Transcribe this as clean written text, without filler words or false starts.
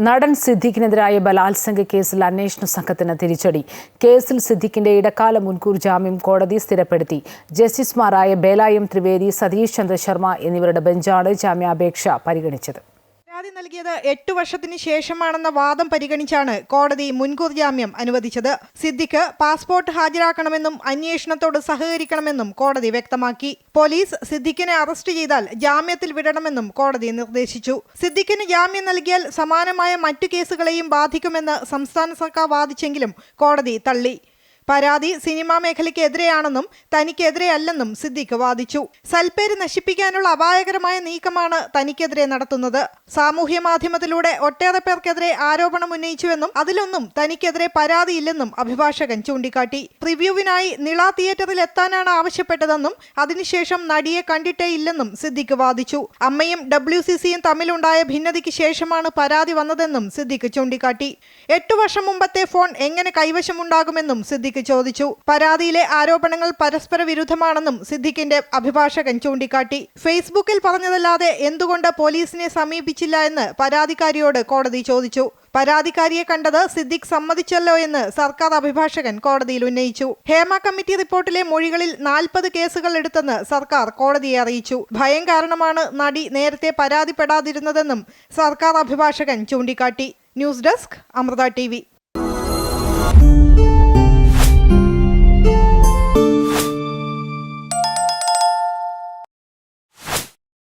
നടൻ സിദ്ദിഖിനെതിരായ ബലാത്സംഗ കേസിൽ അന്വേഷണ സംഘത്തിന് തിരിച്ചടി. കേസിൽ സിദ്ദിഖിന്റെ ഇടക്കാല മുൻകൂർ ജാമ്യം കോടതി സ്ഥിരപ്പെടുത്തി. ജസ്റ്റിസുമാരായ ബേല എം ത്രിവേദി, സതീഷ് ചന്ദ്ര ശർമ്മ എന്നിവരുടെ ബെഞ്ചാണ് ജാമ്യാപേക്ഷ പരിഗണിച്ചത്. പരാതി നൽകിയത് 8 വർഷത്തിന് ശേഷമാണെന്ന വാദം പരിഗണിച്ചാണ് കോടതി മുൻകൂർ ജാമ്യം അനുവദിച്ചത്. സിദ്ദിഖ് പാസ്പോർട്ട് ഹാജരാക്കണമെന്നും അന്വേഷണത്തോട് സഹകരിക്കണമെന്നും കോടതി വ്യക്തമാക്കി. പോലീസ് സിദ്ദിഖിനെ അറസ്റ്റ് ചെയ്താൽ ജാമ്യത്തിൽ വിടണമെന്നും കോടതി നിർദ്ദേശിച്ചു. സിദ്ദിഖിന് ജാമ്യം നൽകിയാൽ സമാനമായ മറ്റു കേസുകളെയും ബാധിക്കുമെന്ന് സംസ്ഥാന സർക്കാർ വാദിച്ചെങ്കിലും കോടതി തള്ളി. പരാതി സിനിമാ മേഖലയ്ക്ക് എതിരെയാണെന്നും തനിക്കെതിരെയല്ലെന്നും സിദ്ദിഖ് വാദിച്ചു. സൽപ്പേര് നശിപ്പിക്കാനുള്ള അപായകരമായ നീക്കമാണ് തനിക്കെതിരെ നടത്തുന്നത്. സാമൂഹ്യ മാധ്യമത്തിലൂടെ ഒട്ടേറെ പേർക്കെതിരെ ആരോപണം ഉന്നയിച്ചുവെന്നും അതിലൊന്നും തനിക്കെതിരെ പരാതിയില്ലെന്നും അഭിഭാഷകൻ ചൂണ്ടിക്കാട്ടി. റിവ്യൂവിനായി നിള തിയേറ്ററിൽ എത്താനാണ് ആവശ്യപ്പെട്ടതെന്നും അതിനുശേഷം നടിയെ കണ്ടിട്ടേ ഇല്ലെന്നും സിദ്ദിഖ് വാദിച്ചു. അമ്മയും WCCയും തമ്മിലുണ്ടായ ഭിന്നതയ്ക്ക് ശേഷമാണ് പരാതി വന്നതെന്നും സിദ്ദിഖ് ചൂണ്ടിക്കാട്ടി. 8 വർഷം മുമ്പത്തെ ഫോൺ എങ്ങനെ കൈവശമുണ്ടാകുമെന്നും സിദ്ദിഖ് ചോദിച്ചു. പരാതിയിലെ ആരോപണങ്ങൾ പരസ്പര വിരുദ്ധമാണെന്നും സിദ്ദിഖിന്റെ അഭിഭാഷകൻ ചൂണ്ടിക്കാട്ടി. ഫേസ്ബുക്കിൽ പറഞ്ഞതല്ലാതെ എന്തുകൊണ്ട് പോലീസിനെ സമീപിച്ചില്ല എന്ന് പരാതിക്കാരിയോട് കോടതി ചോദിച്ചു. പരാതിക്കാരിയെ കണ്ടത് സിദ്ദിഖ് സമ്മതിച്ചല്ലോ എന്ന് സർക്കാർ അഭിഭാഷകൻ കോടതിയിൽ ഉന്നയിച്ചു. ഹേമ കമ്മിറ്റി റിപ്പോർട്ടിലെ മൊഴികളിൽ 40 കേസുകൾ എടുത്തെന്ന് സർക്കാർ കോടതിയെ അറിയിച്ചു. ഭയം കാരണമാണ് നടി നേരത്തെ പരാതിപ്പെടാതിരുന്നതെന്നും സർക്കാർ അഭിഭാഷകൻ ചൂണ്ടിക്കാട്ടി. News desk, Amrita TV.